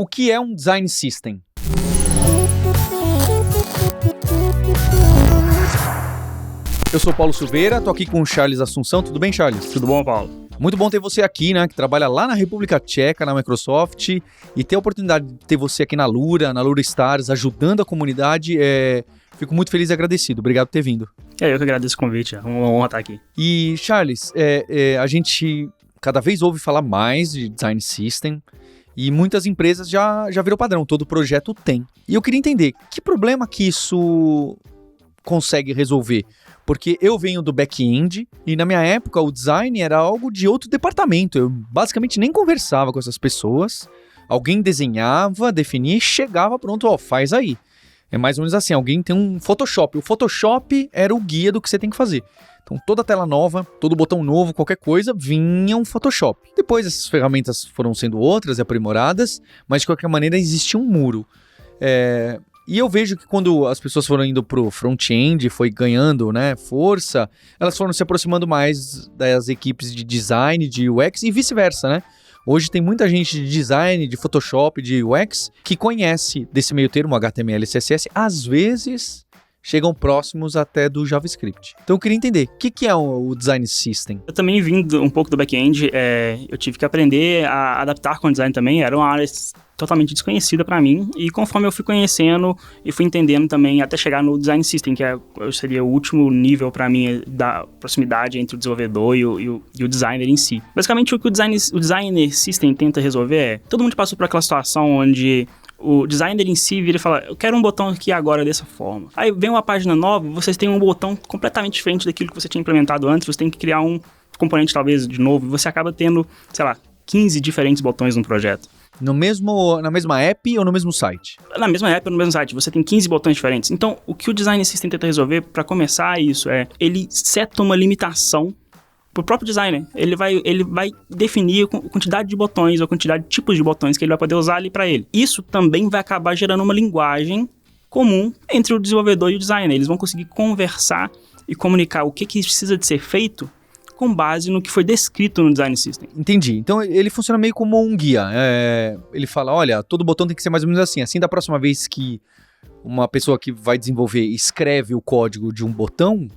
O que é um design system? Eu sou Paulo Silveira, tô aqui com o Charles Assunção. Tudo bem, Charles? Tudo bom, Paulo? Muito bom ter você aqui, né? Que trabalha lá na República Tcheca, na Microsoft, e ter a oportunidade de ter você aqui na Lura Stars, ajudando a comunidade. Fico muito feliz e agradecido. Obrigado por ter vindo. Eu que agradeço o convite. É uma honra estar aqui. E, Charles, a gente cada vez ouve falar mais de design system e muitas empresas já virou padrão. Todo projeto tem. E eu queria entender que problema que isso consegue resolver. Porque eu venho do back-end e na minha época o design era algo de outro departamento. Eu basicamente nem conversava com essas pessoas. Alguém desenhava, definia e chegava pronto, faz aí. É mais ou menos assim, alguém tem um Photoshop. O Photoshop era o guia do que você tem que fazer. Então toda tela nova, todo botão novo, qualquer coisa, vinha um Photoshop. Depois essas ferramentas foram sendo outras e aprimoradas, mas de qualquer maneira existia um muro. E eu vejo que quando as pessoas foram indo pro front-end, foi ganhando, né, força, elas foram se aproximando mais das equipes de design, de UX e vice-versa, né? Hoje tem muita gente de design, de Photoshop, de UX, que conhece desse meio termo, HTML e CSS, às vezes chegam próximos até do JavaScript. Então eu queria entender, o que é o Design System? Eu também vim um pouco do back-end, eu tive que aprender a adaptar com o design também, era uma área totalmente desconhecida para mim, e conforme eu fui conhecendo e fui entendendo também, até chegar no Design System, que seria o último nível para mim da proximidade entre o desenvolvedor e o designer em si. Basicamente, o que o Designer System tenta resolver é, todo mundo passou por aquela situação onde o designer em si vira e fala, eu quero um botão aqui agora dessa forma. Aí vem uma página nova, vocês têm um botão completamente diferente daquilo que você tinha implementado antes, você tem que criar um componente talvez de novo, e você acaba tendo, 15 diferentes botões no projeto. Na mesma app ou no mesmo site? Na mesma app ou no mesmo site, você tem 15 botões diferentes. Então, o que o Design System tenta resolver, para começar isso, ele seta uma limitação pro próprio designer. Ele vai definir a quantidade de botões ou a quantidade de tipos de botões que ele vai poder usar ali para ele. Isso também vai acabar gerando uma linguagem comum entre o desenvolvedor e o designer. Eles vão conseguir conversar e comunicar o que precisa de ser feito com base no que foi descrito no Design System. Entendi. Então ele funciona meio como um guia. Ele fala, olha, todo botão tem que ser mais ou menos assim. Assim, da próxima vez que uma pessoa que vai desenvolver escreve o código de um botão,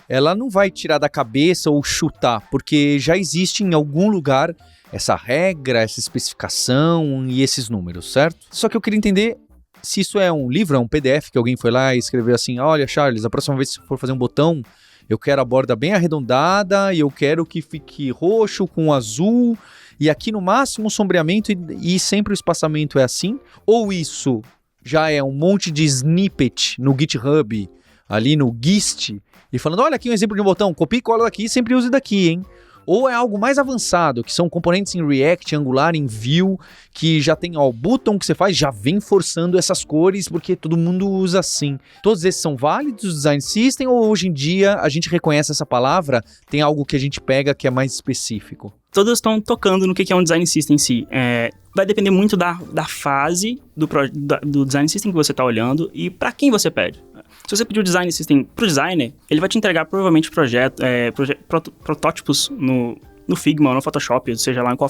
ela não vai tirar da cabeça ou chutar, porque já existe em algum lugar essa regra, essa especificação e esses números, certo? Só que eu queria entender se isso é um livro, é um PDF que alguém foi lá e escreveu assim, olha, Charles, a próxima vez que for fazer um botão, eu quero a borda bem arredondada e eu quero que fique roxo com azul e aqui no máximo sombreamento e sempre o espaçamento é assim? Ou isso já é um monte de snippet no GitHub, ali no Gist, e falando, olha aqui um exemplo de um botão, copia e cola daqui, sempre use daqui, hein? Ou é algo mais avançado, que são componentes em React, Angular, em Vue, que já tem, o botão que você faz já vem forçando essas cores, porque todo mundo usa assim. Todos esses são válidos do Design System, ou hoje em dia a gente reconhece essa palavra, tem algo que a gente pega que é mais específico? Todos estão tocando no que é um Design System em si. Vai depender muito da fase do Design System que você está olhando e para quem você pede. Se você pedir o Design System para o designer, ele vai te entregar provavelmente protótipos no Figma ou no Photoshop, ou seja lá em qual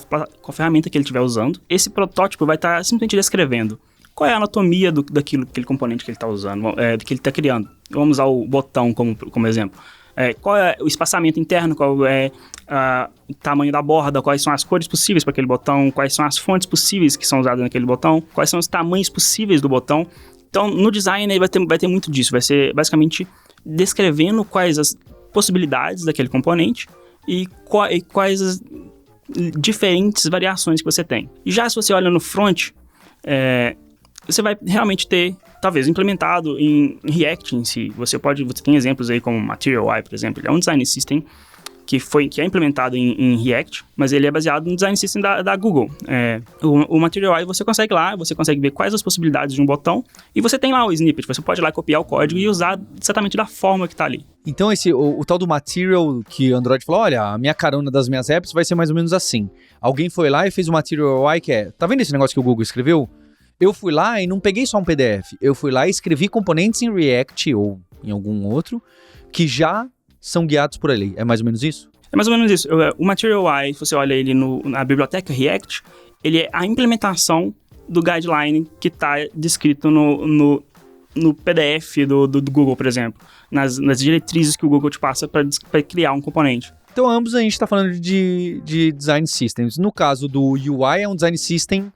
ferramenta que ele estiver usando. Esse protótipo vai estar simplesmente descrevendo qual é a anatomia daquele componente que ele está usando, que ele está criando. Vamos usar o botão como exemplo. Qual é o espaçamento interno, qual é o tamanho da borda, quais são as cores possíveis para aquele botão, quais são as fontes possíveis que são usadas naquele botão, quais são os tamanhos possíveis do botão. Então, no design, vai ter muito disso. Vai ser, basicamente, descrevendo quais as possibilidades daquele componente e quais as diferentes variações que você tem. E já se você olha no front, você vai realmente ter, talvez, implementado em React em si. Você tem exemplos aí como Material UI, por exemplo. Ele é um design system que é implementado em React, mas ele é baseado no design system da Google. O Material UI você consegue ver quais as possibilidades de um botão, e você tem lá o snippet, você pode ir lá copiar o código e usar exatamente da forma que está ali. Então o tal do Material que o Android falou, olha, a minha carona das minhas apps vai ser mais ou menos assim. Alguém foi lá e fez o Material UI que tá vendo esse negócio que o Google escreveu? Eu fui lá e não peguei só um PDF, eu fui lá e escrevi componentes em React ou em algum outro que já são guiados por ali. É mais ou menos isso? É mais ou menos isso. O Material UI, se você olha ele na biblioteca React, ele é a implementação do guideline que está descrito no PDF do Google, por exemplo, nas diretrizes que o Google te passa para criar um componente. Então, ambos a gente está falando de design systems. No caso do UI, é um design system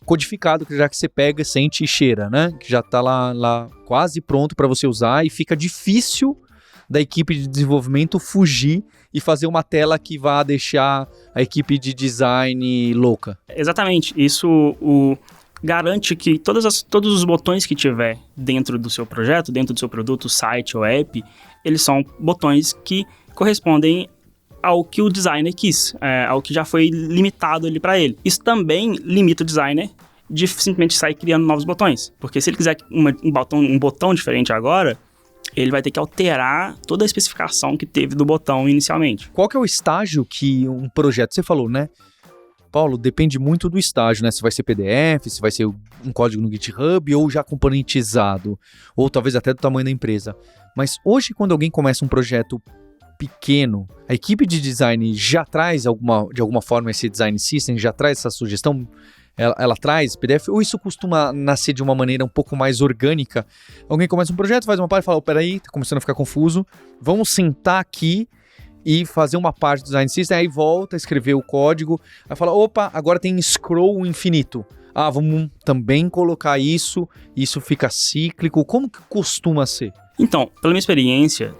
codificado, já que você pega, sente e cheira, né? Que já está lá quase pronto para você usar e fica difícil da equipe de desenvolvimento fugir e fazer uma tela que vá deixar a equipe de design louca. Exatamente. Isso garante que todos os botões que tiver dentro do seu projeto, dentro do seu produto, site ou app, eles são botões que correspondem ao que o designer quis, ao que já foi limitado ali para ele. Isso também limita o designer de simplesmente sair criando novos botões, porque se ele quiser um botão diferente agora, ele vai ter que alterar toda a especificação que teve do botão inicialmente. Qual que é o estágio que um projeto, você falou, né? Paulo, depende muito do estágio, né? Se vai ser PDF, se vai ser um código no GitHub ou já componentizado, ou talvez até do tamanho da empresa. Mas hoje, quando alguém começa um projeto pequeno, a equipe de design já traz de alguma forma esse design system, já traz essa sugestão, ela traz PDF, ou isso costuma nascer de uma maneira um pouco mais orgânica? Alguém começa um projeto, faz uma parte e fala, peraí, tá começando a ficar confuso, vamos sentar aqui e fazer uma parte do design system, aí volta a escrever o código, aí fala, opa, agora tem scroll infinito. Ah, vamos também colocar isso fica cíclico. Como que costuma ser? Então, pela minha experiência,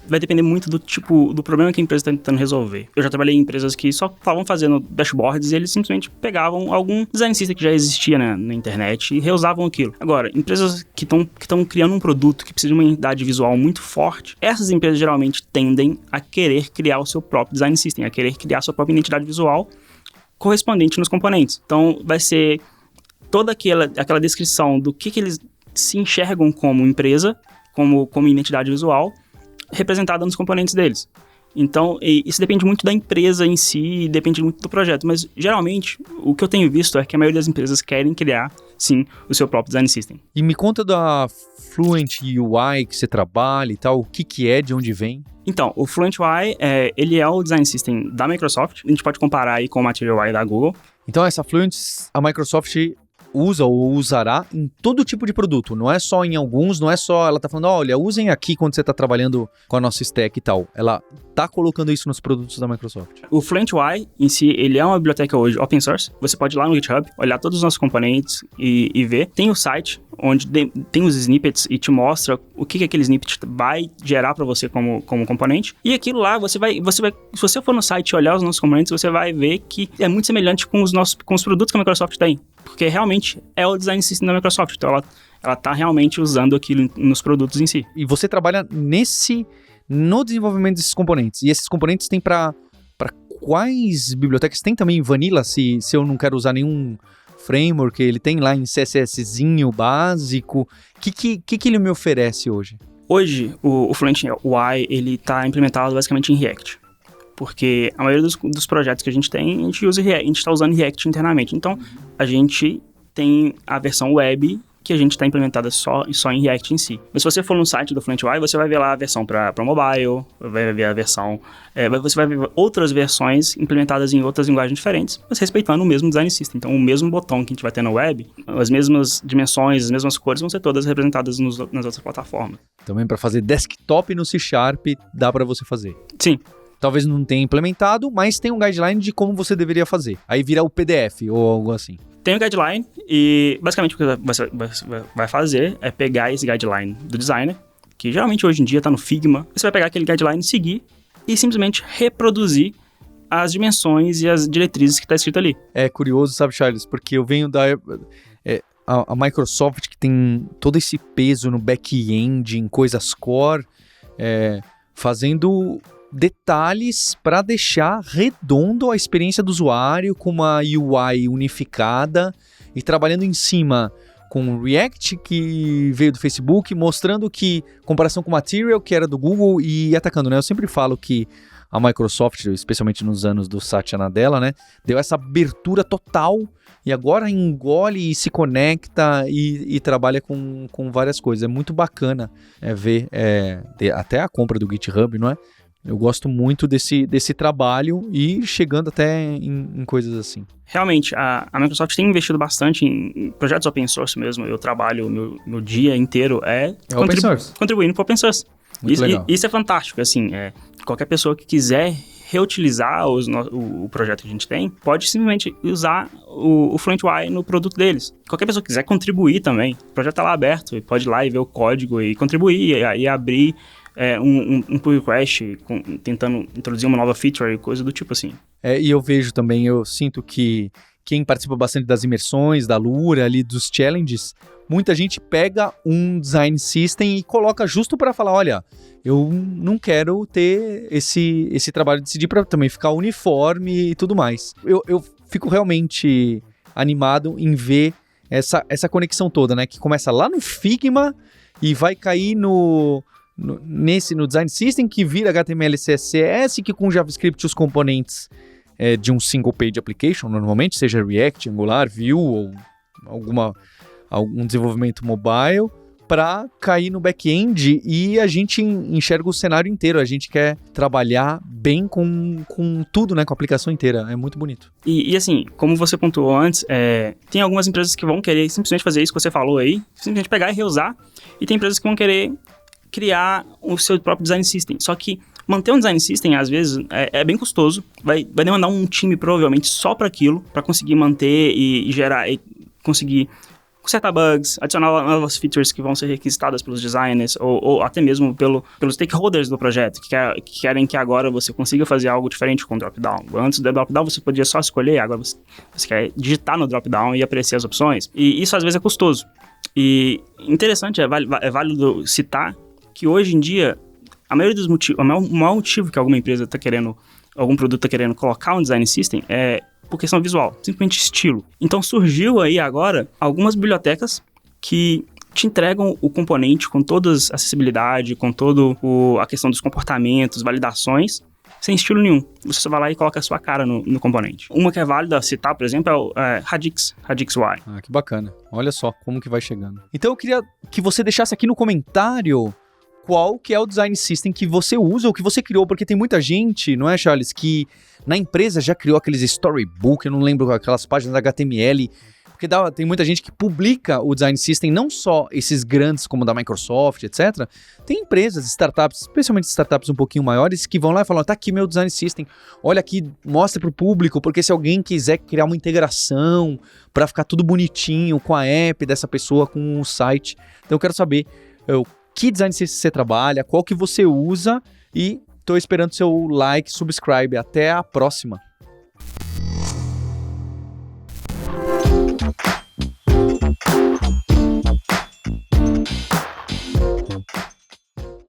vai depender muito do problema que a empresa está tentando resolver. Eu já trabalhei em empresas que só estavam fazendo dashboards e eles simplesmente pegavam algum design system que já existia na internet e reusavam aquilo. Agora, empresas que estão criando um produto que precisa de uma identidade visual muito forte, essas empresas geralmente tendem a querer criar o seu próprio design system, a querer criar a sua própria identidade visual correspondente nos componentes. Então, vai ser toda aquela descrição do que eles se enxergam como empresa, como identidade visual, representada nos componentes deles. Então, isso depende muito da empresa em si, depende muito do projeto, mas geralmente o que eu tenho visto é que a maioria das empresas querem criar, sim, o seu próprio design system. E me conta da Fluent UI que você trabalha e tal, o que é, de onde vem? Então, o Fluent UI, ele é o design system da Microsoft, a gente pode comparar aí com o Material UI da Google. Então, essa Fluent, a Microsoft usa ou usará em todo tipo de produto, não é só em alguns, não é só, ela tá falando, olha, usem aqui quando você tá trabalhando com a nossa stack e tal, ela tá colocando isso nos produtos da Microsoft. O Fluent UI, em si, ele é uma biblioteca hoje open source, você pode ir lá no GitHub, olhar todos os nossos componentes e ver, tem o site onde tem os snippets e te mostra o que aquele snippet vai gerar para você como componente, e aquilo lá, você vai, se você for no site e olhar os nossos componentes, você vai ver que é muito semelhante com os produtos que a Microsoft tem, porque realmente é o design system da Microsoft, então ela tá realmente usando aquilo nos produtos em si. E você trabalha no desenvolvimento desses componentes, e esses componentes têm para quais bibliotecas? Tem também Vanilla, se eu não quero usar nenhum framework, ele tem lá em CSSzinho básico, o que ele me oferece hoje? Hoje, o Fluent UI, ele tá implementado basicamente em React. Porque a maioria dos projetos que a gente tem, a gente usa React, a gente está usando React internamente. Então, a gente tem a versão web que a gente está implementada só em React em si. Mas se você for no site do Fluent UI, você vai ver lá a versão para mobile, vai ver a versão... você vai ver outras versões implementadas em outras linguagens diferentes, mas respeitando o mesmo design system. Então, o mesmo botão que a gente vai ter na web, as mesmas dimensões, as mesmas cores vão ser todas representadas nas outras plataformas. Também para fazer desktop no C# dá para você fazer? Sim. Talvez não tenha implementado, mas tem um guideline de como você deveria fazer. Aí vira o PDF ou algo assim. Tem o guideline e basicamente o que você vai fazer é pegar esse guideline do designer, que geralmente hoje em dia está no Figma. Você vai pegar aquele guideline, seguir e simplesmente reproduzir as dimensões e as diretrizes que está escrito ali. É curioso, sabe, Charles? Porque eu venho a Microsoft, que tem todo esse peso no back-end, em coisas core, fazendo detalhes para deixar redondo a experiência do usuário com uma UI unificada e trabalhando em cima com o React, que veio do Facebook, mostrando que, comparação com o Material, que era do Google, e atacando, né? Eu sempre falo que a Microsoft, especialmente nos anos do Satya Nadella, né, deu essa abertura total e agora engole e se conecta e trabalha com várias coisas. É muito bacana ver até a compra do GitHub, não é? Eu gosto muito desse trabalho e chegando até em coisas assim. Realmente, a Microsoft tem investido bastante em projetos open source mesmo. Eu trabalho meu dia inteiro open source. Contribuindo para open source. Muito legal. Isso é fantástico, assim, qualquer pessoa que quiser reutilizar o projeto que a gente tem, pode simplesmente usar o FluentUI no produto deles. Qualquer pessoa que quiser contribuir também, o projeto está lá aberto, pode ir lá e ver o código e contribuir, e abrir um pull request tentando introduzir uma nova feature e coisa do tipo assim. E eu vejo também, eu sinto que quem participa bastante das imersões, da Lura, ali dos challenges, muita gente pega um design system e coloca justo para falar, olha, eu não quero ter esse trabalho de decidir para também ficar uniforme e tudo mais. Eu fico realmente animado em ver essa conexão toda, né? Que começa lá no Figma e vai cair no design system, que vira HTML e CSS, que com JavaScript os componentes de um single page application, normalmente, seja React, Angular, Vue ou algum desenvolvimento mobile, para cair no back-end e a gente enxerga o cenário inteiro. A gente quer trabalhar bem com tudo, né? Com a aplicação inteira. É muito bonito. E assim, como você pontuou antes, tem algumas empresas que vão querer simplesmente fazer isso que você falou aí, simplesmente pegar e reusar, e tem empresas que vão querer criar o seu próprio design system. Só que manter um design system, às vezes, é bem custoso. Vai demandar um time, provavelmente, só para aquilo, para conseguir manter e gerar, e conseguir consertar bugs, adicionar novas features que vão ser requisitadas pelos designers ou até mesmo pelos stakeholders do projeto, que querem que agora você consiga fazer algo diferente com o drop-down. Antes do drop-down você podia só escolher, agora você quer digitar no drop-down e apreciar as opções. E isso às vezes é custoso. E interessante, é válido citar que hoje em dia, a maioria dos motivos, o maior motivo que alguma empresa está querendo, algum produto está querendo colocar um design system é por questão visual, simplesmente estilo. Então surgiu aí agora algumas bibliotecas que te entregam o componente com toda a acessibilidade, com toda a questão dos comportamentos, validações, sem estilo nenhum. Você só vai lá e coloca a sua cara no componente. Uma que é válida citar, por exemplo, é o Radix UI. Ah, que bacana. Olha só como que vai chegando. Então eu queria que você deixasse aqui no comentário qual que é o design system que você usa ou que você criou, porque tem muita gente, não é, Charles, que na empresa já criou aqueles storybook, eu não lembro, aquelas páginas HTML, porque tem muita gente que publica o design system, não só esses grandes como da Microsoft, etc. Tem empresas, startups, especialmente startups um pouquinho maiores, que vão lá e falam, tá aqui meu design system, olha aqui, mostra pro público, porque se alguém quiser criar uma integração para ficar tudo bonitinho com a app dessa pessoa, com o site, então eu quero saber que design system você trabalha, qual que você usa e tô esperando seu like, subscribe. Até a próxima!